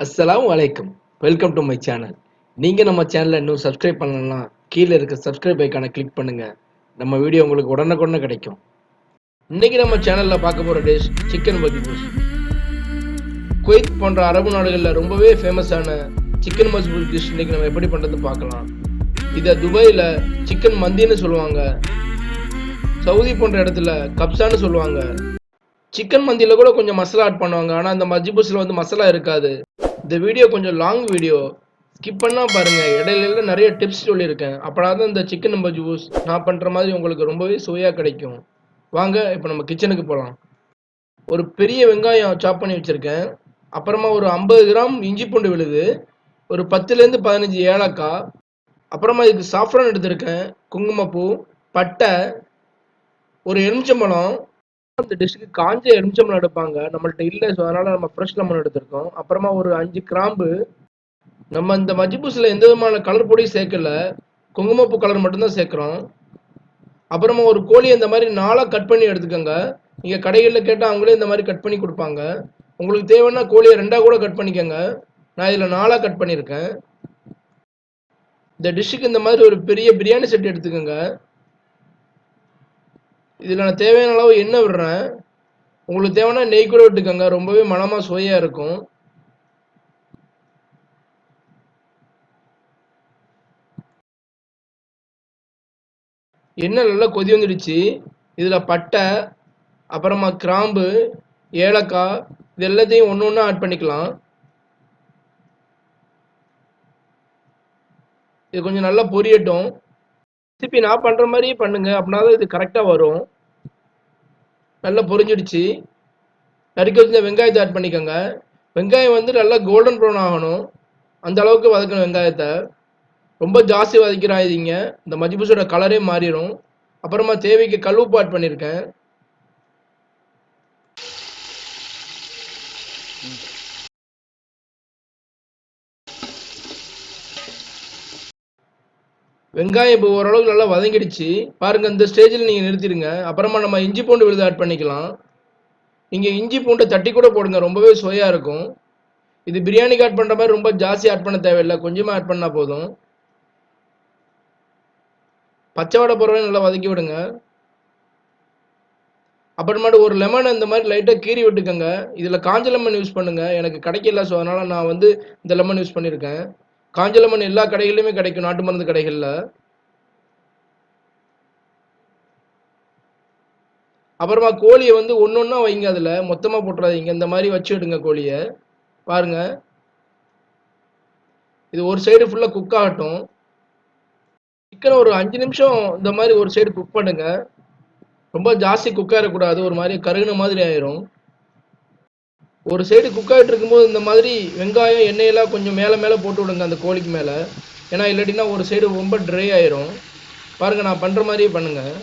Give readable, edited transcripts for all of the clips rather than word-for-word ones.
அஸ்ஸலாமு அலைக்கும். Welcome to my channel. நீங்கள் நம்ம சேனலை இன்னும் சப்ஸ்கிரைப் பண்ணலன்னா கீழே இருக்க சப்ஸ்கிரைப் ஐக்கானை கிளிக் பண்ணுங்கள். நம்ம வீடியோ உங்களுக்கு உடனுக்குடனே கிடைக்கும். இன்றைக்கி நம்ம சேனலில் பார்க்க போகிற டிஷ் சிக்கன் மஜ்பூஸ். குவைத் போன்ற அரபு நாடுகளில் ரொம்பவே ஃபேமஸான சிக்கன் மஜ்பூஸ் டிஷ் இன்றைக்கி நம்ம எப்படி பண்ணுறதுன்னு பார்க்கலாம். இதை துபாயில் சிக்கன் மந்தின்னு சொல்லுவாங்க. சவுதி போன்ற இடத்துல கப்சான்னு சொல்லுவாங்க. சிக்கன் மந்தியில் கூட கொஞ்சம் மசாலா ஆட் பண்ணுவாங்க. ஆனால் அந்த மஜ்பூஸில் வந்து மசாலா இருக்காது. இந்த வீடியோ கொஞ்சம் லாங் வீடியோ, ஸ்கிப் பண்ணால் பாருங்கள். இடையில நிறைய டிப்ஸ் சொல்லியிருக்கேன். அப்போனா தான் இந்த சிக்கன் மஜ்பூஸ் நான் பண்ணுற மாதிரி உங்களுக்கு ரொம்பவே சுவையாக கிடைக்கும். வாங்க இப்போ நம்ம கிச்சனுக்கு போகலாம். ஒரு பெரிய வெங்காயம் சாப் பண்ணி வச்சுருக்கேன். அப்புறமா ஒரு 50 கிராம் இஞ்சி பூண்டு விழுது, ஒரு 10லேருந்து 15 ஏலக்காய், அப்புறமா இதுக்கு சாஃப்ரான் எடுத்திருக்கேன், குங்குமப்பூ, பட்டை, ஒரு எலுமிச்சம்பழம். இந்த டிஷ்ஷுக்கு காஞ்ச எலுமிச்சம்பழம் எடுப்பாங்க, நம்மள்ட்ட இல்லை. ஸோ அதனால் நம்ம ஃப்ரெஷ் லெமன் எடுத்திருக்கோம். அப்புறமா ஒரு 5 கிராம்பு. நம்ம இந்த மஜ்பூஸில் எந்த விதமான கலர் பொடியும் சேர்க்கல, குங்குமப்பூ கலர் மட்டும்தான் சேர்க்குறோம். அப்புறமா ஒரு கோழி இந்த மாதிரி 4ஆக கட் பண்ணி எடுத்துக்கோங்க. நீங்கள் கடைகளில் கேட்டால் அவங்களே இந்த மாதிரி கட் பண்ணி கொடுப்பாங்க. உங்களுக்கு தேவைன்னா கோழியை 2ஆக கூட கட் பண்ணிக்கோங்க. நான் இதில் 4ஆக கட் பண்ணியிருக்கேன். இந்த டிஷ்ஷுக்கு இந்த மாதிரி ஒரு பெரிய பிரியாணி செட் எடுத்துக்கோங்க. இதில் நான் தேவையான அளவு எண்ணெய் விடுறேன். உங்களுக்கு தேவைன்னா நெய் கூட விட்டுக்கோங்க, ரொம்பவே மணமாக சுவையாக இருக்கும். எண்ணெய் நல்லா கொதி வந்துடுச்சு. இதில் பட்டை, அப்புறமா கிராம்பு, ஏலக்காய், இது எல்லாத்தையும் ஒன்று ஒன்றா ஆட் பண்ணிக்கலாம். இது கொஞ்சம் நல்லா பொரியட்டும். ரெசிபி நான் பண்ணுற மாதிரியே பண்ணுங்க, அப்படின்னா தான் இது கரெக்டாக வரும். நல்லா பொரிஞ்சிடுச்சு. நறுக்கி வச்சு வெங்காயத்தை ஆட் பண்ணிக்கோங்க. வெங்காயம் வந்து நல்லா கோல்டன் ப்ரௌன் ஆகணும், அந்த அளவுக்கு வதக்கணும் வெங்காயத்தை. ரொம்ப ஜாஸ்தி வதக்கிறாதீங்க, இந்த மஜ்பூஸோட கலரே மாறிடும். அப்புறமா தேவைக்கு கல்லுப்பு ஆட் பண்ணியிருக்கேன். வெங்காயம் இப்போ ஓரளவுக்கு நல்லா வதங்கிடுச்சு பாருங்கள். இந்த ஸ்டேஜில் நீங்கள் நிறுத்திடுங்க. அப்புறமா நம்ம இஞ்சி பூண்டு விழுது ஆட் பண்ணிக்கலாம். நீங்கள் இஞ்சி பூண்டை தட்டி கூட போடுங்க, ரொம்பவே சுவையாக இருக்கும். இது பிரியாணிக்கு ஆட் பண்ணுற மாதிரி ரொம்ப ஜாஸ்தி ஆட் பண்ண தேவையில்லை, கொஞ்சமாக ஆட் பண்ணால் போதும். பச்சை வடை போடுறவே நல்லா வதக்கி விடுங்க. அப்புறமாட்டு ஒரு லெமன் இந்த மாதிரி லைட்டாக கீறி விட்டுக்கோங்க. இதில் காஞ்ச லெமன் யூஸ் பண்ணுங்கள், எனக்கு கிடைக்கல. ஸோ அதனால் நான் வந்து இந்த லெமன் யூஸ் பண்ணியிருக்கேன். காஞ்ச லெமன் எல்லா கடைகளிலுமே கிடைக்கும், நாட்டு மருந்து கடைகளில். அப்புறமா கோழியை வந்து ஒன்று ஒன்றா வைங்க, அதில் மொத்தமாக போட்டுறாதீங்க. இந்த மாதிரி வச்சு விடுங்க கோழியை. பாருங்கள், இது ஒரு சைடு ஃபுல்லாக குக் ஆகட்டும். சிக்கன் ஒரு 5 நிமிஷம் இந்த மாதிரி ஒரு சைடு குக் பண்ணுங்க. ரொம்ப ஜாஸ்தி குக் ஆகிடக்கூடாது, ஒரு மாதிரி கருகுன மாதிரி ஆயிரும். ஒரு சைடு குக் ஆகிட்டு இருக்கும்போது இந்த மாதிரி வெங்காயம் எண்ணெயெல்லாம் கொஞ்சம் மேலே மேலே போட்டு விடுங்க அந்த கோழிக்கு மேலே. ஏன்னா இல்லாட்டினா ஒரு சைடு ரொம்ப ட்ரை ஆயிரும். பாருங்கள், நான் பண்ணுற மாதிரியே பண்ணுங்கள்.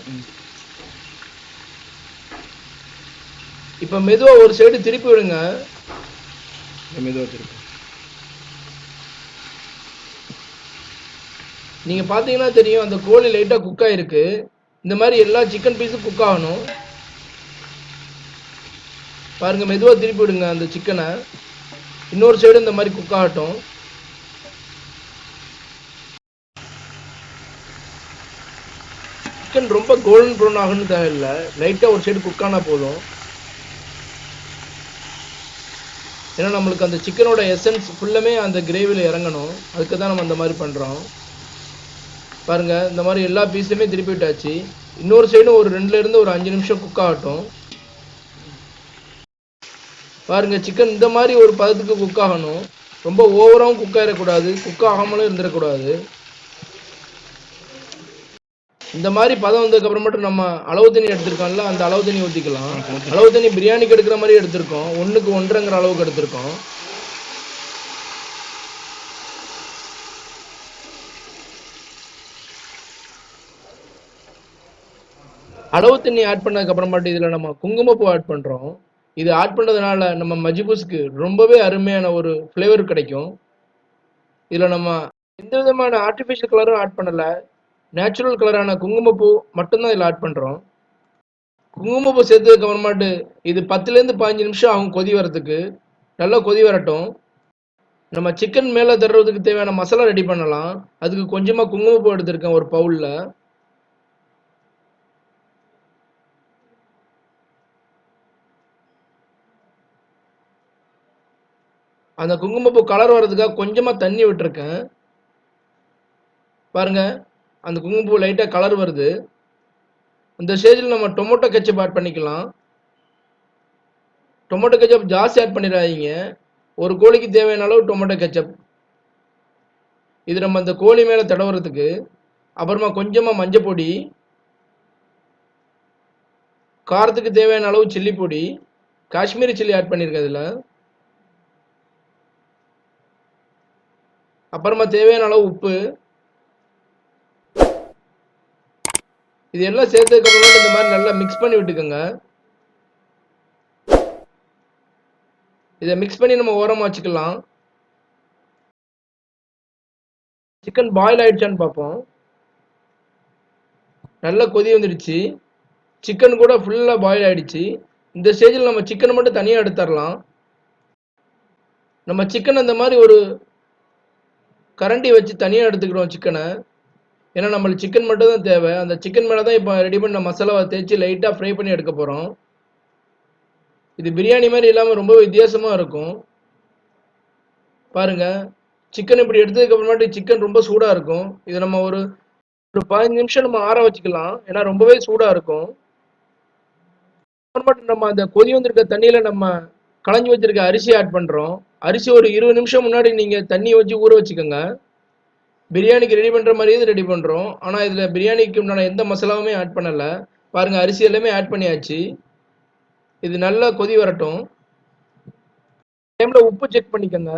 இப்போ மெதுவாக ஒரு சைடு திருப்பி விடுங்க. மெதுவாக திருப்பி. நீங்கள் பார்த்தீங்கன்னா தெரியும், அந்த கோழி லைட்டாக குக் ஆகிருக்கு. இந்த மாதிரி எல்லா சிக்கன் பீஸும் குக் ஆகணும். பாருங்கள், மெதுவாக திருப்பி விடுங்க அந்த சிக்கனை. இன்னொரு சைடு இந்த மாதிரி குக் ஆகட்டும். சிக்கன் ரொம்ப கோல்டன் ப்ரௌன் ஆகணும்னு தேவையில்லை, லைட்டாக ஒரு சைடு குக் ஆனால் போதும். ஏன்னா நம்மளுக்கு அந்த சிக்கனோட எசன்ஸ் ஃபுல்லுமே அந்த கிரேவியில் இறங்கணும், அதுக்கு தான் நம்ம அந்த மாதிரி பண்ணுறோம். பாருங்கள், இந்த மாதிரி எல்லா பீஸுமே திருப்பி விட்டாச்சு. இன்னொரு சைடும் ஒரு 2லேருந்து ஒரு 5 நிமிஷம் குக் ஆகட்டும். பாருங்கள், சிக்கன் இந்த மாதிரி ஒரு பதத்துக்கு குக் ஆகணும். ரொம்ப ஓவராகவும் குக் ஆகிடக்கூடாது, குக் ஆகாமலும் இருந்துடக்கூடாது. இந்த மாதிரி பதம் வந்ததுக்கப்புறமேட்டு நம்ம அளவு தண்ணி எடுத்துருக்கோம்ல, அந்த அளவு தண்ணி ஊற்றிக்கலாம். அளவு தண்ணி பிரியாணிக்கு எடுக்கிற மாதிரி எடுத்திருக்கோம், 1க்கு 1.5ங்கிற அளவுக்கு எடுத்திருக்கோம். அளவு தண்ணி ஆட் பண்ணதுக்கப்புறமாட்டு இதில் நம்ம குங்குமப்பூ ஆட் பண்ணுறோம். இது ஆட் பண்ணுறதுனால நம்ம மஜ்பூஸுக்கு ரொம்பவே அருமையான ஒரு ஃப்ளேவர் கிடைக்கும். இதில் நம்ம எந்த விதமான ஆர்டிஃபிஷியல் கலரும் ஆட் பண்ணலை, நேச்சுரல் கலரான குங்குமப்பூ மட்டும்தான் இதில் ஆட் பண்ணுறோம். குங்குமப்பூ சேர்த்ததுக்கு அப்புறமாட்டு இது 10லேருந்து 15 நிமிஷம் ஆகும் கொதி வரத்துக்கு. நல்லா கொதி வரட்டும். நம்ம சிக்கன் மேல தடவுறதுக்கு தேவையான மசாலா ரெடி பண்ணலாம். அதுக்கு கொஞ்சமா குங்குமப்பூ எடுத்திருக்கேன் ஒரு பவுல்ல. அந்த குங்குமப்பூ கலர் வர்றதுக்காக கொஞ்சமா தண்ணி விட்டுருக்கேன். பாருங்க, அந்த குங்குமப்பூ லைட்டா கலர் வருது. இந்த ஸ்டேஜ்ல நம்ம டொமேட்டோ கெச்சப் ஆட் பண்ணிக்கலாம். டொமேட்டோ கெச்சப் ஜாஸ்தி ஆட் பண்ணிடாதீங்க. ஒரு கோழிக்கு தேவையான அளவு டொமேட்டோ கெச்சப். இது நம்ம அந்த கோழி மேல தடவுறதுக்கு. அப்புறமா கொஞ்சமா மஞ்சள் பொடி, காரத்துக்கு தேவையான அளவு சில்லி பொடி, காஷ்மீரி சில்லி ஆட் பண்ணியிருக்கேன் இதுல. அப்புறமா தேவையான அளவு உப்பு. இது எல்லாம் சேர்த்ததுக்கு அப்புறமா இந்த மாதிரி நல்லா மிக்ஸ் பண்ணி விட்டுக்கோங்க. இதை மிக்ஸ் பண்ணி நம்ம ஓரமா வச்சுக்கலாம். சிக்கன் பாயில் ஆயிடுச்சான்னு பார்ப்போம். நல்லா கொதி வந்துடுச்சு. சிக்கன் கூட ஃபுல்லா பாயில் ஆயிடுச்சு. இந்த ஸ்டேஜில் நம்ம சிக்கனை மட்டும் தனியாக எடுத்துடலாம். நம்ம சிக்கன் அந்த மாதிரி ஒரு கரண்டி வச்சு தனியாக எடுத்துக்கிறோம் சிக்கனை. ஏன்னா நம்மளுக்கு சிக்கன் மட்டும் தான் தேவை. அந்த சிக்கன் மேலே தான் இப்போ ரெடி பண்ண மசாலாவை தேய்ச்சி லைட்டாக ஃப்ரை பண்ணி எடுக்க போகிறோம். இது பிரியாணி மாதிரி இல்லாமல் ரொம்ப வித்தியாசமாக இருக்கும். பாருங்க, சிக்கன் இப்படி எடுத்ததுக்கு அப்புறமாட்டி சிக்கன் ரொம்ப சூடாக இருக்கும். இதை நம்ம ஒரு 15 நிமிஷம் நம்ம ஆற வச்சுக்கலாம். ஏன்னா ரொம்பவே சூடாக இருக்கும். அப்புறமாட்டு நம்ம அந்த கொதி வந்திருக்க தண்ணியில நம்ம களைஞ்சி வச்சிருக்க அரிசி ஆட் பண்றோம். அரிசி ஒரு 20 நிமிஷம் முன்னாடி நீங்க தண்ணி வச்சு ஊற வச்சுக்கோங்க. பிரியாணிக்கு ரெடி பண்ற மாதிரியே இது ரெடி பண்றோம். ஆனா இதுல பிரியாணிக்கு உண்டான எந்த மசாலாவுமே ஆட் பண்ணல. பாருங்க, அரிசி எல்லாமே ஆட் பண்ணியாச்சு. இது நல்லா கொதி வரட்டும். டைம்ல உப்பு செக் பண்ணிக்கோங்க.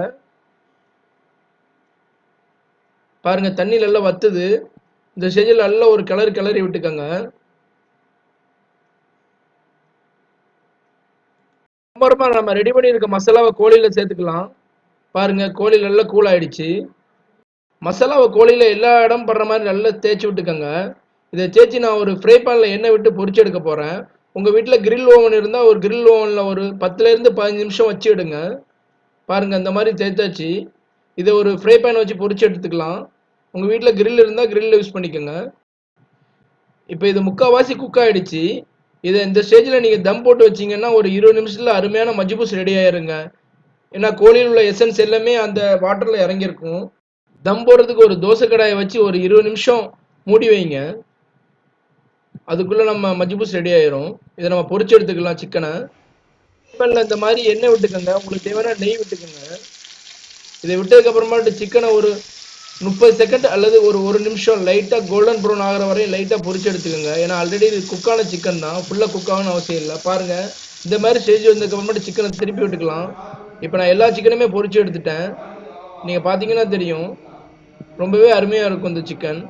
பாருங்க, தண்ணி நல்லா வத்துது. இந்த ஸ்டேஜில் நல்லா ஒரு கிளறி விட்டுக்கோங்க. அப்புறமா நம்ம ரெடி பண்ணியிருக்க மசாலாவை கோழியில சேர்த்துக்கலாம். பாருங்க, கோழி நல்லா கூல் ஆயிடுச்சு. மசாலாவை கோழியில் எல்லா இடம் படுற மாதிரி நல்லா தேய்ச்சி விட்டுக்கோங்க. இதை தேய்ச்சி நான் ஒரு ஃப்ரை பேனில் எண்ணெய் விட்டு பொரிச்சு எடுக்க போகிறேன். உங்கள் வீட்டில் கிரில் ஓவன் இருந்தால் ஒரு கிரில் ஓவனில் ஒரு 10லேருந்து 15 நிமிஷம் வச்சு எடுங்க. பாருங்கள், இந்த மாதிரி தேய்ச்சாச்சு. இதை ஒரு ஃப்ரை பேன் வச்சு பொரிச்சு எடுத்துக்கலாம். உங்கள் வீட்டில் கிரில் இருந்தால் கிரில் யூஸ் பண்ணிக்கோங்க. இப்போ இது முக்கால்வாசி குக் ஆகிடுச்சு. இதை இந்த ஸ்டேஜில் நீங்கள் தம் போட்டு வச்சிங்கன்னா ஒரு 20 நிமிஷத்தில் அருமையான மஜ்பூஸ் ரெடி ஆயிருங்க. ஏன்னா கோழியில் உள்ள எசன்ஸ் எல்லாமே அந்த வாட்டரில் இறங்கியிருக்கும். தம் போடுறதுக்கு ஒரு தோசை கடாயை வச்சு ஒரு 20 நிமிஷம் மூடி வைங்க. அதுக்குள்ள நம்ம மஜ்பூஸ் ரெடி ஆயிரும். இதை நம்ம பொரிச்சு எடுத்துக்கலாம் சிக்கனை. சிக்கன்ல இந்த மாதிரி எண்ணெய் விட்டுக்கோங்க. உங்களுக்கு தேவையான நெய் விட்டுக்கோங்க. இதை விட்டதுக்கு அப்புறமா சிக்கனை ஒரு 30 செகண்ட் அல்லது ஒரு நிமிஷம் லைட்டா கோல்டன் ப்ரௌன் ஆகிற வரையும் லைட்டா பொரிச்சு எடுத்துக்கோங்க. ஏன்னா ஆல்ரெடி இது குக்கான சிக்கன் தான், ஃபுல்லா குக் ஆகணும்னு அவசியம் இல்லை. பாருங்க, இந்த மாதிரி ஸ்டேஜ் வந்ததுக்கு அப்புறமா சிக்கனை திருப்பி விட்டுக்கலாம். இப்போ நான் எல்லா சிக்கனுமே பொரிச்சு எடுத்துட்டேன். நீங்க பாத்தீங்கன்னா தெரியும், ரொம்பவே அருமையா இருக்கும் இந்த சிக்கன்.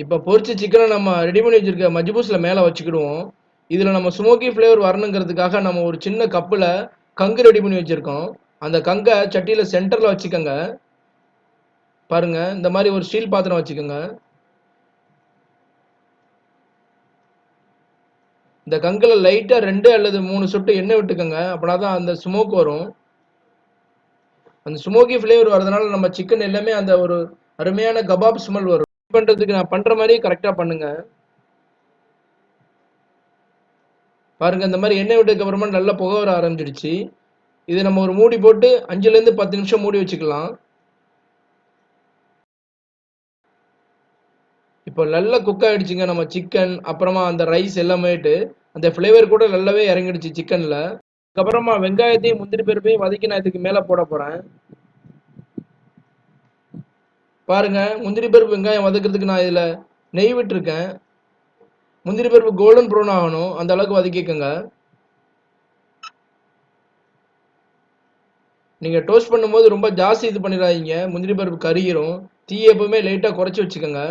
இப்போ பொரிச்ச சிக்கனை நம்ம ரெடி பண்ணி வச்சிருக்க மஜ்பூஸ்ல மேலே வச்சுக்கிடுவோம். இதில் நம்ம ஸ்மோக்கி ஃப்ளேவர் வரணுங்கிறதுக்காக நம்ம ஒரு சின்ன கப்பில் கங்கு ரெடி பண்ணி வச்சுருக்கோம். அந்த கங்கை சட்டியில் சென்டரில் வச்சுக்கோங்க. பாருங்க, இந்த மாதிரி ஒரு ஸ்டீல் பாத்திரம் வச்சுக்கோங்க. இந்த கங்கில் லைட்டாக 2 அல்லது 3 சொட்டு எண்ணெய் விட்டுக்கோங்க. அப்படின்னா தான் அந்த ஸ்மோக் வரும். அந்த ஸ்மோக்கி ஃப்ளேவர் வரதுனால நம்ம சிக்கன் எல்லாமே அந்த ஒரு அருமையான கபாப் ஸ்மெல் வரும். பண்ணுறதுக்கு நான் பண்ணுற மாதிரி கரெக்டாக பண்ணுங்க. பாருங்க, இந்த மாதிரி எண்ணெய் விட்டதுக்கு அப்புறமா நல்லா புகை வர ஆரம்பிச்சிடுச்சு. இதை நம்ம ஒரு மூடி போட்டு 5லேருந்து 10 நிமிஷம் மூடி வச்சுக்கலாம். இப்போ நல்லா குக் ஆகிடுச்சுங்க நம்ம சிக்கன். அப்புறமா அந்த ரைஸ் எல்லாமேட்டு அந்த ஃப்ளேவர் கூட நல்லாவே இறங்கிடுச்சு சிக்கனில். அதுக்கப்புறமா வெங்காயத்தையும் முந்திரி பருப்பையும் வதக்கி நான் இதுக்கு மேலே போட போகிறேன். பாருங்க, முந்திரி பருப்பு வெங்காயம் வதக்கிறதுக்கு நான் இதில் நெய் விட்டுருக்கேன். முந்திரி பருப்பு கோல்டன் ப்ரௌன் ஆகணும், அந்த அளவுக்கு வதக்கிக்கோங்க. நீங்கள் டோஸ்ட் பண்ணும்போது ரொம்ப ஜாஸ்தி இது பண்ணிடாதீங்க, முந்திரி பருப்பு கருகிரும். தீயை எப்பவுமே லைட்டாக குறைச்சி வச்சுக்கோங்க.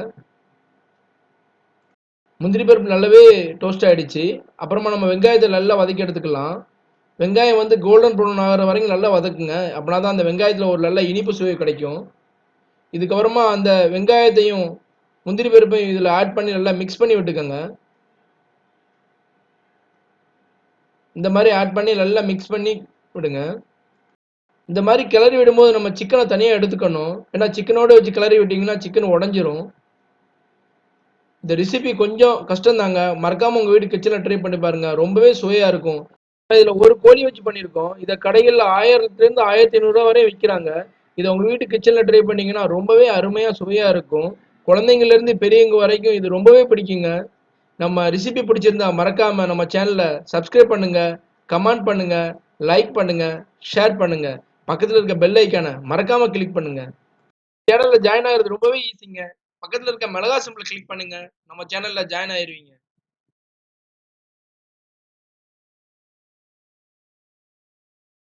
முந்திரி பருப்பு நல்லாவே டோஸ்ட் ஆகிடுச்சு. அப்புறமா நம்ம வெங்காயத்தை நல்லா வதக்கி எடுத்துக்கலாம். வெங்காயம் வந்து கோல்டன் ப்ரௌன் ஆகிற வரைக்கும் நல்லா வதக்குங்க. அப்படின்னா தான் அந்த வெங்காயத்தில் ஒரு நல்ல இனிப்பு சுவை கிடைக்கும். இதுக்கப்புறமா அந்த வெங்காயத்தையும் முந்திரி பருப்பையும் இதில் ஆட் பண்ணி நல்லா மிக்ஸ் பண்ணி விட்டுக்கோங்க. இந்த மாதிரி ஆட் பண்ணி நல்லா மிக்ஸ் பண்ணி விடுங்க. இந்த மாதிரி கிளறி விடும்போது நம்ம சிக்கனை தனியாக எடுத்துக்கணும். ஏன்னா சிக்கனோட வச்சு கிளறி விட்டீங்கன்னா சிக்கன் உடஞ்சிரும். இந்த ரெசிபி கொஞ்சம் கஷ்டம் தாங்க. மறக்காம உங்க வீட்டு கிச்சன்ல ட்ரை பண்ணி பாருங்க. ரொம்பவே சுவையா இருக்கும். இதுல ஒரு கோழி வச்சு பண்ணியிருக்கோம். இத கடைகள்ல 1000லேருந்து 1500 வரை விக்கிறாங்க. இத உங்க வீட்டு கிச்சன்ல ட்ரை பண்ணீங்கன்னா ரொம்பவே அருமையா சுவையா இருக்கும். குழந்தைங்கள்ல இருந்து பெரியவங்க வரைக்கும் இது ரொம்பவே பிடிக்குங்க. நம்ம ரெசிபி பிடிச்சிருந்தா மறக்காம நம்ம சேனலை சப்ஸ்கிரைப் பண்ணுங்க, கமெண்ட் பண்ணுங்க, லைக் பண்ணுங்க, ஷேர் பண்ணுங்க. பக்கத்துல இருக்க பெல் ஐக்கான மறக்காம கிளிக் பண்ணுங்க. சேனல்ல ஜாயின் ஆகிறது ரொம்பவே ஈஸிங்க. பக்கத்துல இருக்க மிளகா சிம்பிள் கிளிக் பண்ணுங்க. நம்ம சேனல்ல ஜாயின் ஆயிருவீங்க.